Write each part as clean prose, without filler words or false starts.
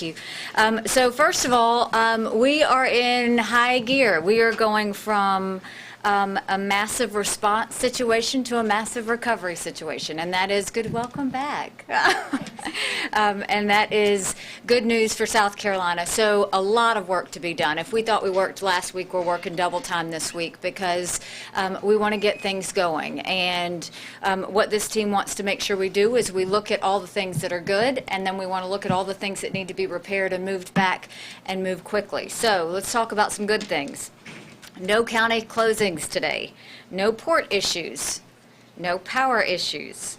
you. So first of all, we are in high gear. We are going from a massive response situation to a massive recovery situation, and that is good. Welcome back. And that is good news for South Carolina. So a lot of work to be done. If we thought we worked last week, we're working double time this week because we want to get things going. And what this team wants to make sure we do is we look at all the things that are good, and then we want to look at all the things that need to be repaired and moved back and move quickly. So let's talk about some good things. No county closings today, no port issues, no power issues,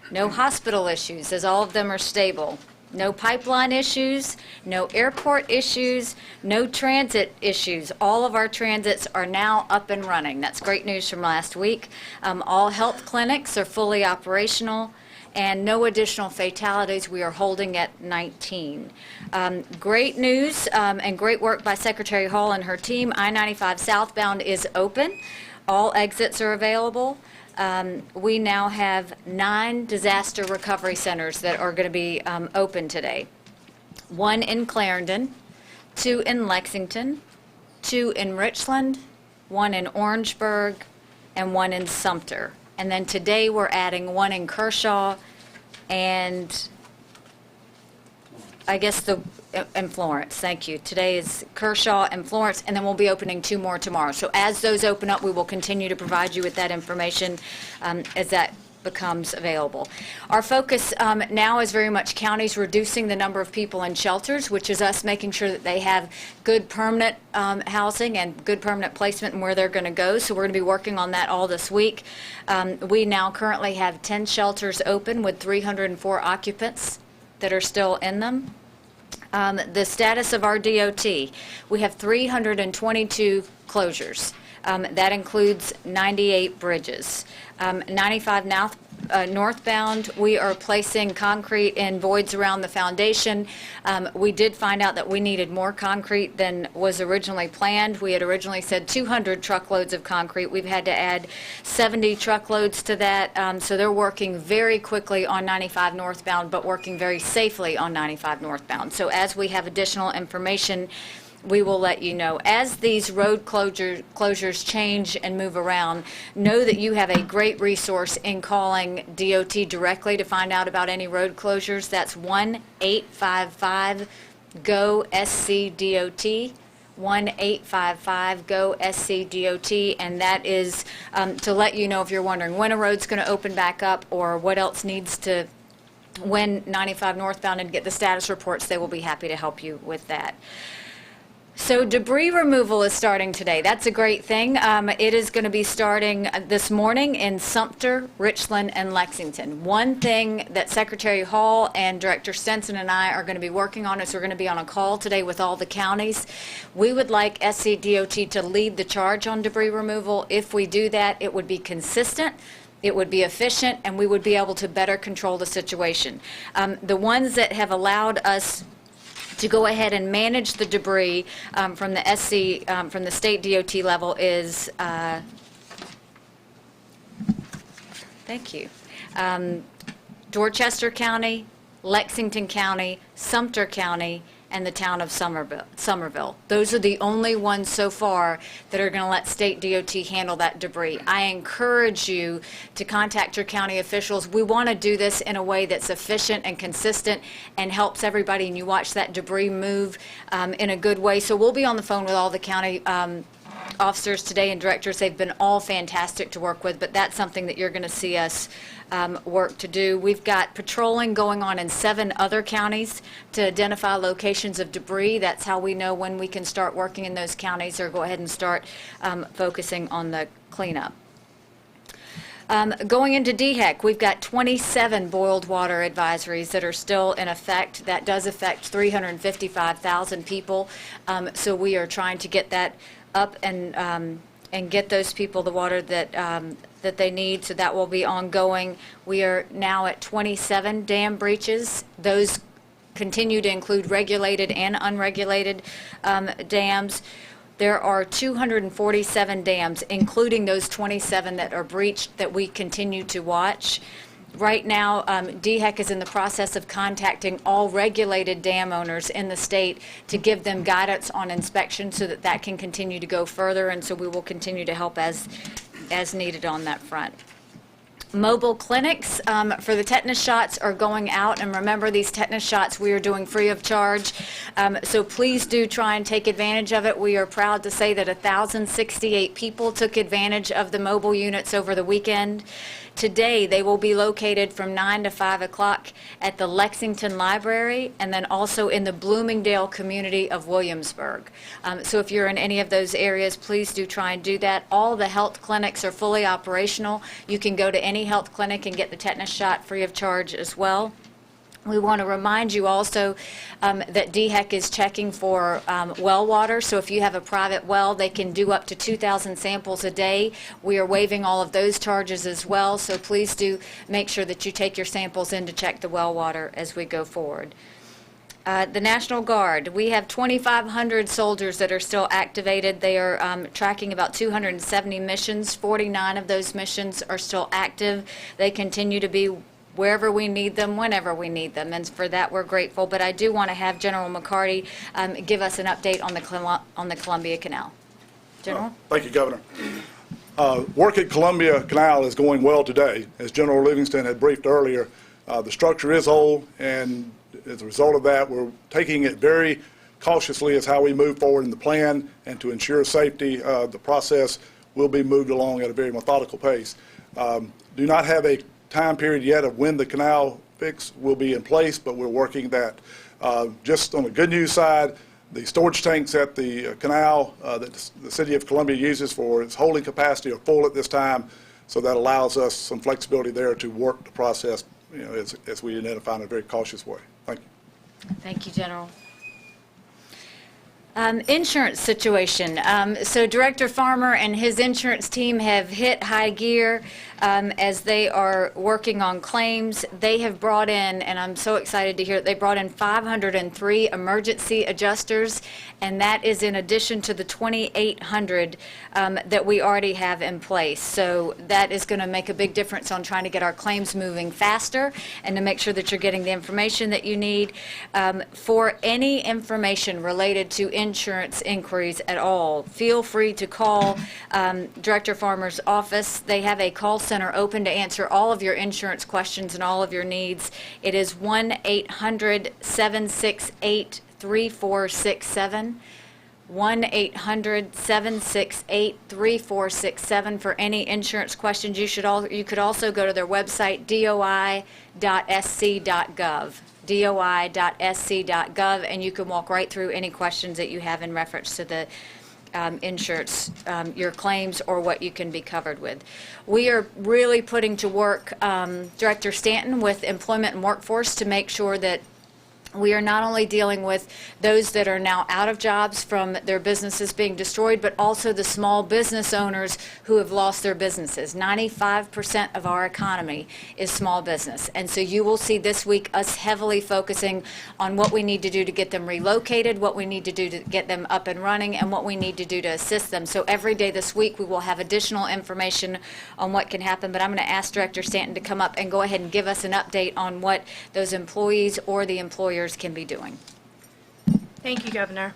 no hospital issues, as all of them are stable, no pipeline issues, no airport issues, no transit issues. All of our transits are now up and running. That's great news from last week. All health clinics are fully operational, and no additional fatalities. We are holding at 19. Great news and great work by Secretary Hall and her team. I-95 southbound is open. All exits are available. We now have 9 disaster recovery centers that are going to be open today. 1 in Clarendon, 2 in Lexington, 2 in Richland, 1 in Orangeburg, and 1 in Sumter. And then today we're adding 1 in Kershaw and I guess in Florence. Thank you. Today is Kershaw and Florence, and then we'll be opening 2 more tomorrow. So as those open up, we will continue to provide you with that information as that becomes available. Our focus now is very much counties reducing the number of people in shelters, which is us making sure that they have good permanent housing and good permanent placement and where they're going to go. So we're going to be working on that all this week. We now currently have 10 shelters open with 304 occupants that are still in them. The status of our DOT, we have 322 closures. That includes 98 bridges. 95 northbound, we are placing concrete in voids around the foundation. We did find out that we needed more concrete than was originally planned. We had originally said 200 truckloads of concrete. We've had to add 70 truckloads to that. So they're working very quickly on 95 northbound, but working very safely on 95 northbound. So as we have additional information, we will let you know. As these road closures change and move around, know that you have a great resource in calling DOT directly to find out about any road closures. That's 1-855-GO-SC-DOT, 1-855-GO-SC-DOT, and that is to let you know if you're wondering when a road's going to open back up or what else needs to, when 95 northbound, and get the status reports. They will be happy to help you with that. So debris removal is starting today. That's a great thing. It is going to be starting this morning in Sumter, Richland, and Lexington. One thing that Secretary Hall and Director Stenson and I are going to be working on is we're going to be on a call today with all the counties. We would like SCDOT to lead the charge on debris removal. If we do that, it would be consistent, it would be efficient, and we would be able to better control the situation. The ones that have allowed us to go ahead and manage the debris from the from the state DOT level is, thank you, Dorchester County, Lexington County, Sumter County, and the town of Somerville. Those are the only ones so far that are going to let state DOT handle that debris. I encourage you to contact your county officials. We want to do this in a way that's efficient and consistent and helps everybody, and you watch that debris move in a good way. So we'll be on the phone with all the county officers today and directors. They've been all fantastic to work with, but that's something that you're going to see us work to do. We've got patrolling going on in 7 other counties to identify locations of debris. That's how we know when we can start working in those counties or go ahead and start focusing on the cleanup. Going into DHEC, we've got 27 boiled water advisories that are still in effect. That does affect 355,000 people. So we are trying to get that up and get those people the water that that they need. So that will be ongoing. We are now at 27 dam breaches. Those continue to include regulated and unregulated dams. There are 247 dams, including those 27 that are breached, that we continue to watch. Right now, DHEC is in the process of contacting all regulated dam owners in the state to give them guidance on inspection so that that can continue to go further, and so we will continue to help as needed on that front. Mobile clinics for the tetanus shots are going out, and remember, these tetanus shots we are doing free of charge, so please do try and take advantage of it. We are proud to say that 1,068 people took advantage of the mobile units over the weekend. Today, they will be located from 9 to 5 o'clock at the Lexington Library and then also in the Bloomingdale community of Williamsburg. So if you're in any of those areas, please do try and do that. All the health clinics are fully operational. You can go to any health clinic and get the tetanus shot free of charge as well. We want to remind you also that DHEC is checking for well water. So if you have a private well, they can do up to 2,000 samples a day. We are waiving all of those charges as well. So please do make sure that you take your samples in to check the well water as we go forward. The National Guard, we have 2,500 soldiers that are still activated. They are tracking about 270 missions. 49 of those missions are still active. They continue to be wherever we need them, whenever we need them, and for that we're grateful. But I do want to have General McCarty give us an update on the Columbia Canal. General? Thank you, Governor. Work at Columbia Canal is going well today. As General Livingston had briefed earlier, the structure is old, and as a result of that, we're taking it very cautiously as how we move forward in the plan, and to ensure safety, the process will be moved along at a very methodical pace. Do not have a time period yet of when the canal fix will be in place, but we're working that. Just on the good news side, the storage tanks at the canal that the City of Columbia uses for its holding capacity are full at this time, so that allows us some flexibility there to work the process, as we identify in a very cautious way. Thank you. Thank you, General. Insurance situation. So Director Farmer and his insurance team have hit high gear as they are working on claims. They have brought in, and I'm so excited to hear it, they brought in 503 emergency adjusters, and that is in addition to the 2,800 that we already have in place. So that is going to make a big difference on trying to get our claims moving faster and to make sure that you're getting the information that you need. For any information related to insurance inquiries at all, feel free to call Director Farmer's office. They have a call center open to answer all of your insurance questions and all of your needs. It is 1-800-768-3467. 1-800-768-3467 for any insurance questions. You could also go to their website, doi.sc.gov. doi.sc.gov, and you can walk right through any questions that you have in reference to the insurance, your claims, or what you can be covered with. We are really putting to work Director Stanton with Employment and Workforce to make sure that we are not only dealing with those that are now out of jobs from their businesses being destroyed, but also the small business owners who have lost their businesses. 95% of our economy is small business. And so you will see this week us heavily focusing on what we need to do to get them relocated, what we need to do to get them up and running, and what we need to do to assist them. So every day this week we will have additional information on what can happen. But I'm going to ask Director Stanton to come up and go ahead and give us an update on what those employees or the employers can be doing. Thank you, Governor.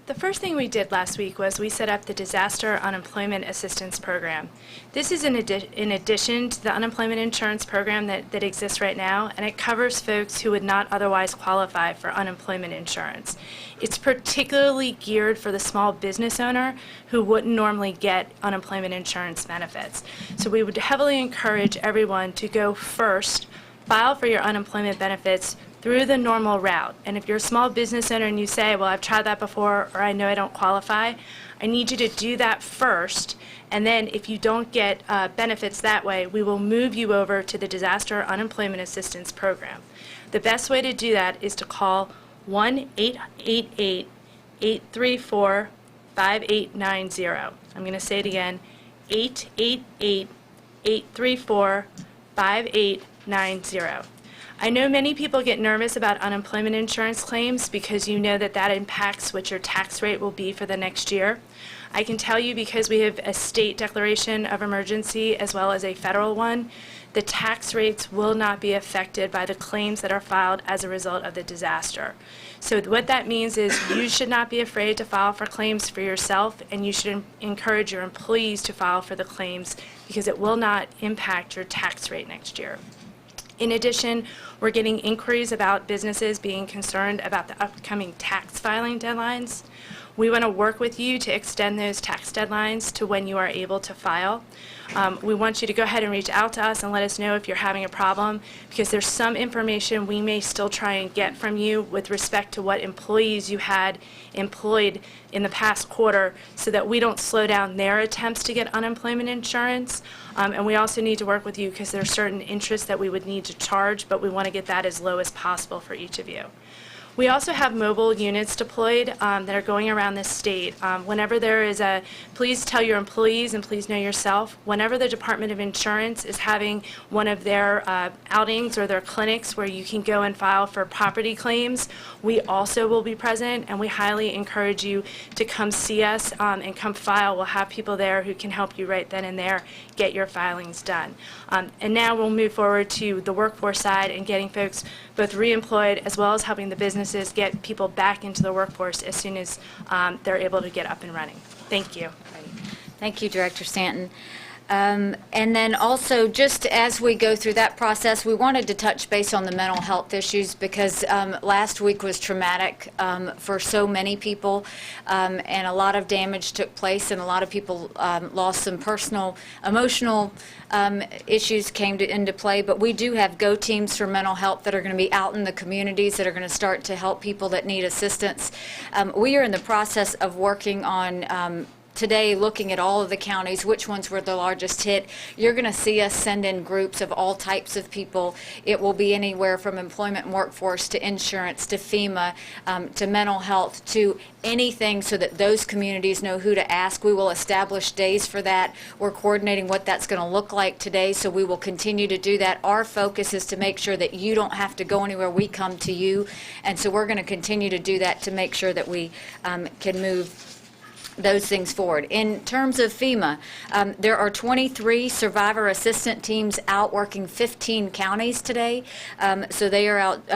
The first thing we did last week was we set up the Disaster Unemployment Assistance Program. This is in addition to the unemployment insurance program that exists right now, and it covers folks who would not otherwise qualify for unemployment insurance. It's particularly geared for the small business owner who wouldn't normally get unemployment insurance benefits. So we would heavily encourage everyone to go first, file for your unemployment benefits through the normal route. And if you're a small business owner and you say, well, I've tried that before, or I know I don't qualify, I need you to do that first. And then if you don't get benefits that way, we will move you over to the Disaster Unemployment Assistance Program. The best way to do that is to call 1-888-834-5890. I'm going to say it again, 888-834-5890. I know many people get nervous about unemployment insurance claims because you know that that impacts what your tax rate will be for the next year. I can tell you, because we have a state declaration of emergency as well as a federal one, the tax rates will not be affected by the claims that are filed as a result of the disaster. So what that means is you should not be afraid to file for claims for yourself, and you should encourage your employees to file for the claims because it will not impact your tax rate next year. In addition, we're getting inquiries about businesses being concerned about the upcoming tax filing deadlines. We want to work with you to extend those tax deadlines to when you are able to file. We want you to go ahead and reach out to us and let us know if you're having a problem, because there's some information we may still try and get from you with respect to what employees you had employed in the past quarter, so that we don't slow down their attempts to get unemployment insurance. And we also need to work with you because there are certain interests that we would need to charge, but we want to get that as low as possible for each of you. We also have mobile units deployed that are going around the state. Whenever there is please tell your employees and please know yourself, whenever the Department of Insurance is having one of their outings or their clinics where you can go and file for property claims, we also will be present, and we highly encourage you to come see us and come file. We'll have people there who can help you right then and there get your filings done. And now we'll move forward to the workforce side and getting folks both reemployed as well as helping the businesses get people back into the workforce as soon as they're able to get up and running. Thank you. Thank you, Director Stanton. And then also, just as we go through that process, we wanted to touch base on the mental health issues, because last week was traumatic for so many people, and a lot of damage took place, and a lot of people lost some personal, emotional issues came into play. But we do have go teams for mental health that are going to be out in the communities that are going to start to help people that need assistance. We are in the process of working on today, looking at all of the counties, which ones were the largest hit. You're going to see us send in groups of all types of people. It will be anywhere from employment and workforce to insurance to FEMA to mental health to anything, so that those communities know who to ask. We will establish days for that. We're coordinating what that's going to look like today, so we will continue to do that. Our focus is to make sure that you don't have to go anywhere. We come to you, and so we're going to continue to do that to make sure that we can move those things forward. In terms of FEMA, there are 23 survivor assistant teams out working 15 counties today. So they are out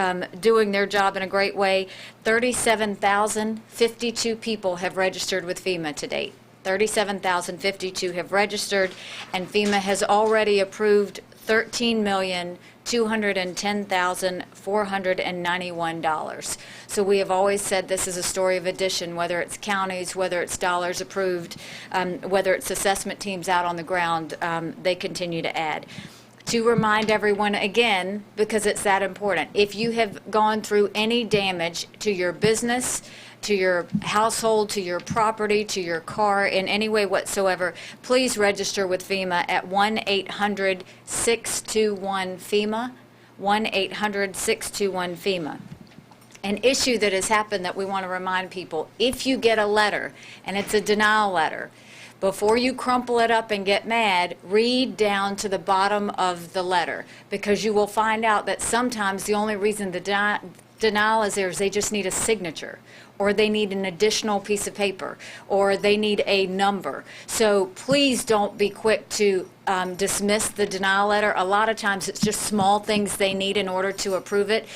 doing their job in a great way. 37,052 people have registered with FEMA to date. 37,052 have registered, and FEMA has already approved $13,210,491. So we have always said this is a story of addition, whether it's counties, whether it's dollars approved, whether it's assessment teams out on the ground, they continue to add. To remind everyone again, because it's that important, if you have gone through any damage to your business, to your household, to your property, to your car, in any way whatsoever, please register with FEMA at 1-800-621-FEMA, 1-800-621-FEMA. An issue that has happened that we want to remind people, if you get a letter and it's a denial letter, before you crumple it up and get mad, read down to the bottom of the letter, because you will find out that sometimes the only reason the denial is there is they just need a signature, or they need an additional piece of paper, or they need a number. So please don't be quick to dismiss the denial letter. A lot of times it's just small things they need in order to approve it.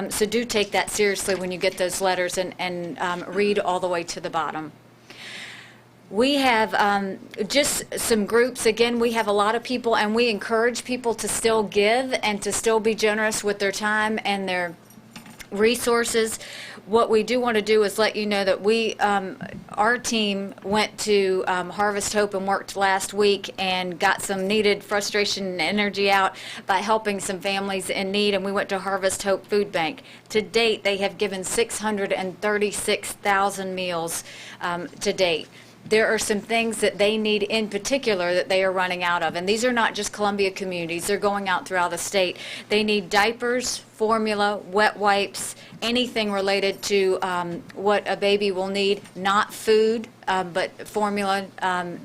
So do take that seriously when you get those letters, and read all the way to the bottom. We have just some groups. Again, we have a lot of people, and we encourage people to still give and to still be generous with their time and their resources. What we do want to do is let you know that our team went to Harvest Hope and worked last week and got some needed frustration and energy out by helping some families in need, and we went to Harvest Hope Food Bank. To date, they have given 636,000 meals to date. There are some things that they need in particular that they are running out of. And these are not just Columbia communities. They're going out throughout the state. They need diapers, formula, wet wipes, anything related to what a baby will need, not food, but formula.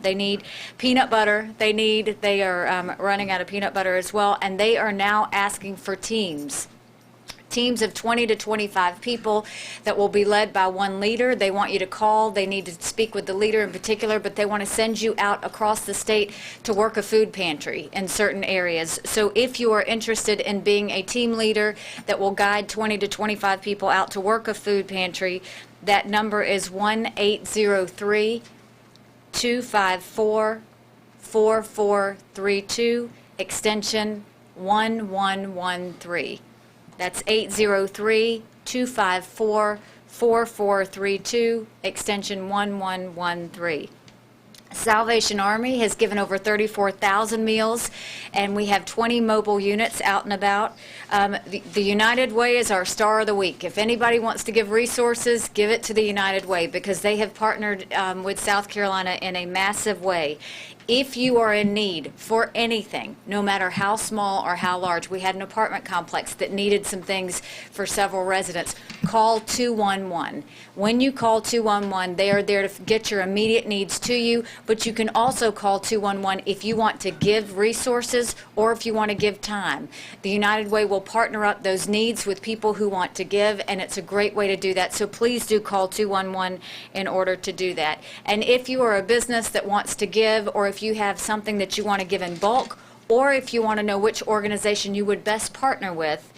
They need peanut butter. They are running out of peanut butter as well. And they are now asking for teams teams of 20 to 25 people that will be led by one leader. They want you to call. They need to speak with the leader in particular, but they want to send you out across the state to work a food pantry in certain areas. So if you are interested in being a team leader that will guide 20 to 25 people out to work a food pantry, that number is 1-803-254-4432, extension 1113. That's 803-254-4432, extension 1113. Salvation Army has given over 34,000 meals, and we have 20 mobile units out and about. The United Way is our star of the week. If anybody wants to give resources, give it to the United Way, because they have partnered with South Carolina in a massive way. If you are in need for anything, no matter how small or how large, we had an apartment complex that needed some things for several residents, call 211. When you call 211, they are there to get your immediate needs to you, but you can also call 211 if you want to give resources or if you want to give time. The United Way will partner up those needs with people who want to give, and it's a great way to do that. So please do call 211 in order to do that. And if you are a business that wants to give, or if you have something that you want to give in bulk, or if you want to know which organization you would best partner with,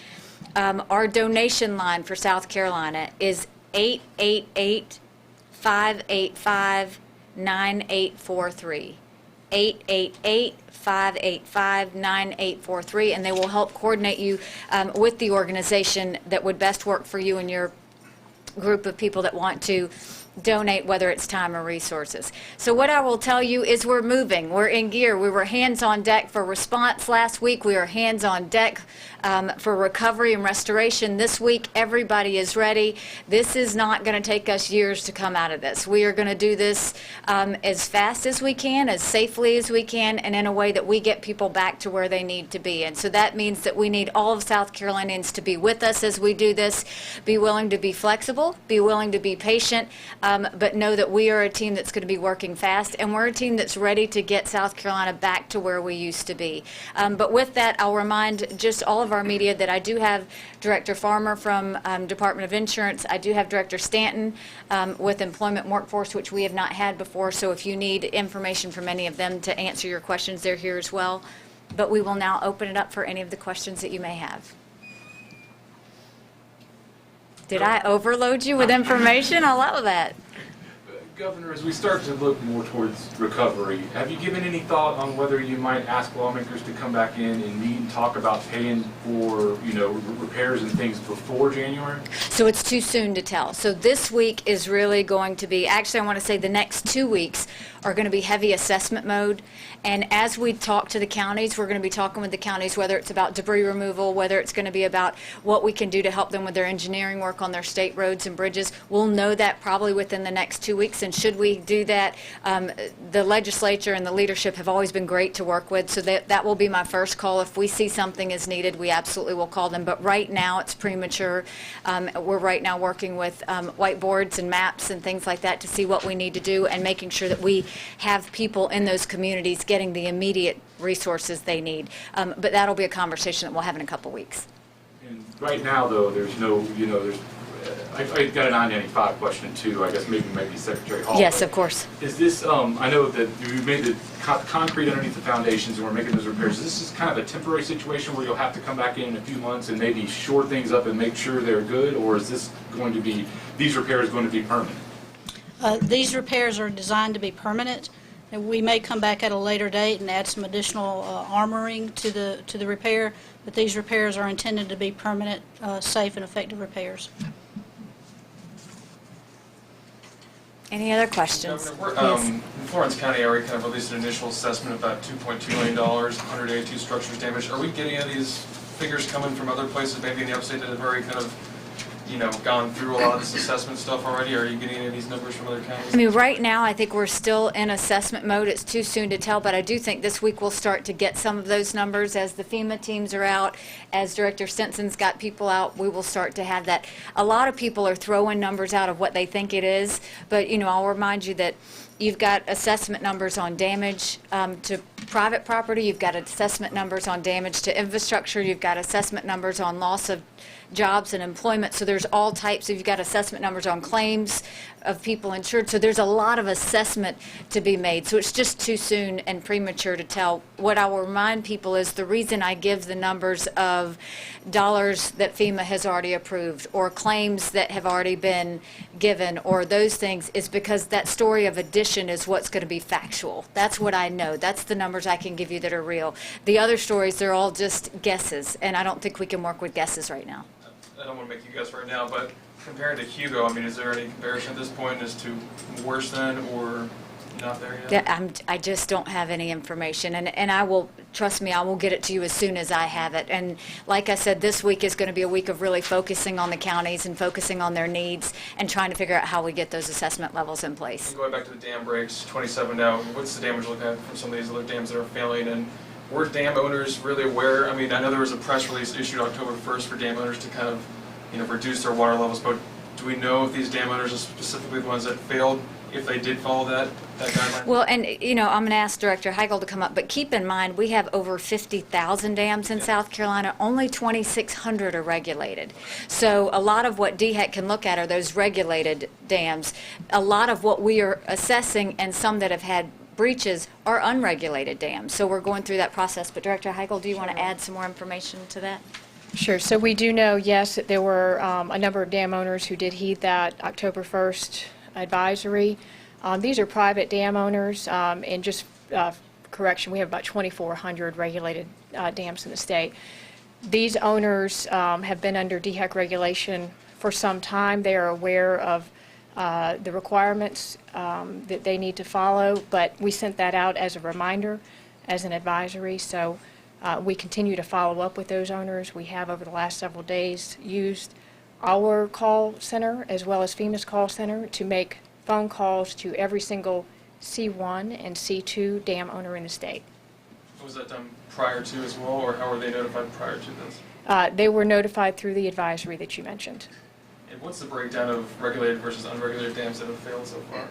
our donation line for South Carolina is 888-585-9843. 888-585-9843, and they will help coordinate you with the organization that would best work for you and your group of people that want to donate, whether it's time or resources. So what I will tell you is we're moving. We're in gear. We were hands on deck for response last week. We are hands on deck for recovery and restoration this week. Everybody is ready. This is not going to take us years to come out of this. We are going to do this as fast as we can, as safely as we can, and in a way that we get people back to where they need to be. And so that means that we need all of South Carolinians to be with us as we do this, be willing to be flexible, be willing to be patient, but know that we are a team that's going to be working fast, and we're a team that's ready to get South Carolina back to where we used to be. But with that, I'll remind just all of our media that I do have Director Farmer from Department of Insurance. I do have Director Stanton with Employment and Workforce, which we have not had before. So if you need information from any of them to answer your questions, they're here as well. But we will now open it up for any of the questions that you may have. Did I overload you with information? I love that. Governor, as we start to look more towards recovery, have you given any thought on whether you might ask lawmakers to come back in and meet and talk about paying for, repairs and things before January? So it's too soon to tell. So this week is really going to be, actually I want to say the next 2 weeks are going to be heavy assessment mode. And as we talk to the counties, we're going to be talking with the counties, whether it's about debris removal, whether it's going to be about what we can do to help them with their engineering work on their state roads and bridges. We'll know that probably within the next 2 weeks. And should we do that, the legislature and the leadership have always been great to work with. So that will be my first call. If we see something is needed, we absolutely will call them. But right now it's premature. We're right now working with whiteboards and maps and things like that to see what we need to do, and making sure that we have people in those communities getting the immediate resources they need. But that'll be a conversation that we'll have in a couple weeks. And right now, though, there's no, I got an I-95 question too. I guess maybe Secretary Hall. Yes, of course. Is this? I know that you made the concrete underneath the foundations, and we're making those repairs. Is this kind of a temporary situation where you'll have to come back in a few months and maybe shore things up and make sure they're good, or is this going to be these repairs going to be permanent? These repairs are designed to be permanent. And we may come back at a later date and add some additional armoring to the repair, but these repairs are intended to be permanent, safe, and effective repairs. Any other questions? Governor, Yes. in Florence County area kind of released an initial assessment of about $2.2 million, 182 structures damaged. Are we getting any of these figures coming from other places, maybe in the upstate, that have already kind of gone through a lot of this assessment stuff already? Are you getting any of these numbers from other counties? I mean, right now, I think we're still in assessment mode. It's too soon to tell, but I do think this week we'll start to get some of those numbers as the FEMA teams are out, as Director Stinson's got people out. We will start to have that. A lot of people are throwing numbers out of what they think it is, but, I'll remind you that, you've got assessment numbers on damage to private property, you've got assessment numbers on damage to infrastructure, you've got assessment numbers on loss of jobs and employment. So there's all types of, you've got assessment numbers on claims of people insured. So there's a lot of assessment to be made. So it's just too soon and premature to tell. What I will remind people is the reason I give the numbers of dollars that FEMA has already approved or claims that have already been given or those things is because that story of addition is what's going to be factual. That's what I know. That's the numbers I can give you that are real. The other stories, they're all just guesses, and I don't think we can work with guesses right now. I don't want to make you guess right now, but compared to Hugo, I mean, is there any comparison at this point as to worse than or not there yet? Yeah, I just don't have any information, and I will, trust me, I will get it to you as soon as I have it. And like I said, this week is going to be a week of really focusing on the counties and focusing on their needs and trying to figure out how we get those assessment levels in place. Going back to the dam breaks, 27 now, what's the damage look like from some of these other dams that are failing? And were dam owners really aware? I mean, I know there was a press release issued October 1st for dam owners to kind of, reduce their water levels, but do we know if these dam owners are specifically the ones that failed, if they did follow that guideline? Well, and, I'm going to ask Director Heigl to come up, but keep in mind, we have over 50,000 dams in South Carolina. Only 2,600 are regulated. So a lot of what DHEC can look at are those regulated dams. A lot of what we are assessing and some that have had breaches are unregulated dams. So we're going through that process. But Director Heigl, do you want to add some more information to that? Sure. So we do know, yes, that there were a number of dam owners who did heed that October 1st advisory. These are private dam owners, and just correction, we have about 2,400 regulated dams in the state. These owners have been under DHEC regulation for some time. They are aware of the requirements that they need to follow, but we sent that out as a reminder, as an advisory. So we continue to follow up with those owners. We have, over the last several days, used our call center as well as FEMA's call center to make phone calls to every single C1 and C2 dam owner in the state. Was that done prior to as well, or how were they notified prior to this? They were notified through the advisory that you mentioned. And what's the breakdown of regulated versus unregulated dams that have failed so far?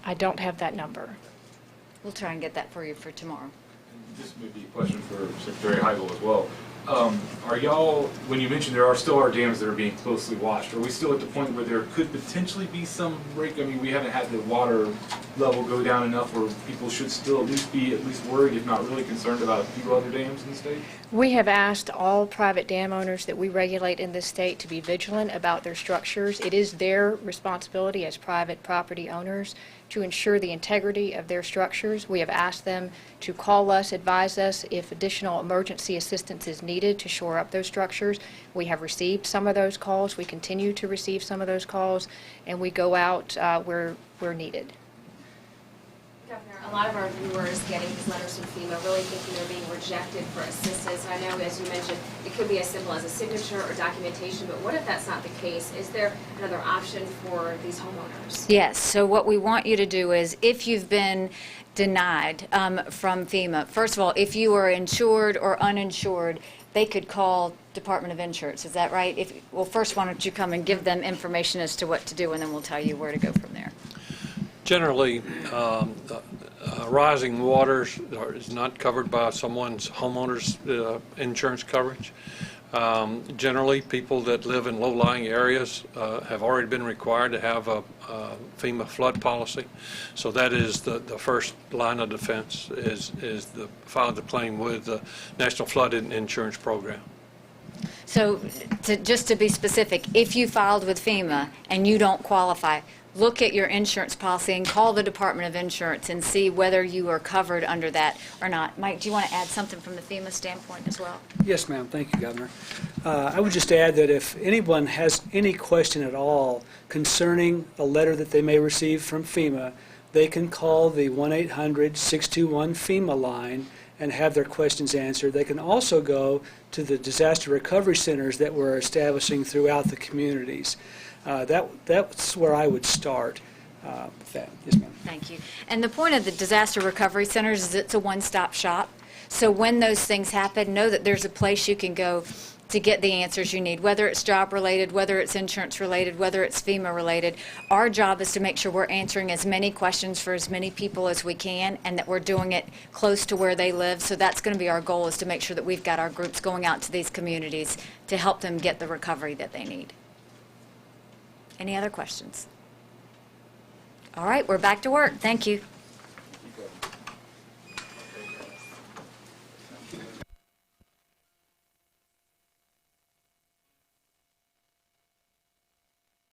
I don't have that number. We'll try and get that for you for tomorrow. This may be a question for Secretary Heigl as well. Are y'all, when you mentioned there are dams that are being closely watched, are we still at the point where there could potentially be some break? I mean, we haven't had the water level go down enough where people should still at least be worried, if not really concerned, about a few other dams in the state? We have asked all private dam owners that we regulate in this state to be vigilant about their structures. It is their responsibility as private property owners to ensure the integrity of their structures. We have asked them to call us, advise us if additional emergency assistance is needed to shore up those structures. We have received some of those calls. We continue to receive some of those calls, and we go out where needed. Governor, a lot of our viewers getting these letters from FEMA really thinking they're being rejected for assistance. I know, as you mentioned, it could be as simple as a signature or documentation, but what if that's not the case? Is there another option for these homeowners? Yes, so what we want you to do is, if you've been denied from FEMA, first of all, if you are insured or uninsured, they could call Department of Insurance. Is that right? Well, first, why don't you come and give them information as to what to do, and then we'll tell you where to go from there. Generally, rising waters is not covered by someone's homeowner's insurance coverage. Generally, people that live in low-lying areas have already been required to have a FEMA flood policy. So that is the first line of defense, is the file the claim with the National Flood Insurance Program. So just to be specific, if you filed with FEMA and you don't qualify, look at your insurance policy and call the Department of Insurance and see whether you are covered under that or not. Mike, do you want to add something from the FEMA standpoint as well? Yes, ma'am. Thank you, Governor. I would just add that if anyone has any question at all concerning a letter that they may receive from FEMA, they can call the 1-800-621-FEMA line and have their questions answered. They can also go to the disaster recovery centers that we're establishing throughout the communities. That's where I would start with that. Yes, ma'am. Thank you. And the point of the disaster recovery centers is it's a one-stop shop. So when those things happen, know that there's a place you can go to get the answers you need, whether it's job-related, whether it's insurance-related, whether it's FEMA-related. Our job is to make sure we're answering as many questions for as many people as we can, and that we're doing it close to where they live. So that's going to be our goal, is to make sure that we've got our groups going out to these communities to help them get the recovery that they need. Any other questions? All right, we're back to work. Thank you.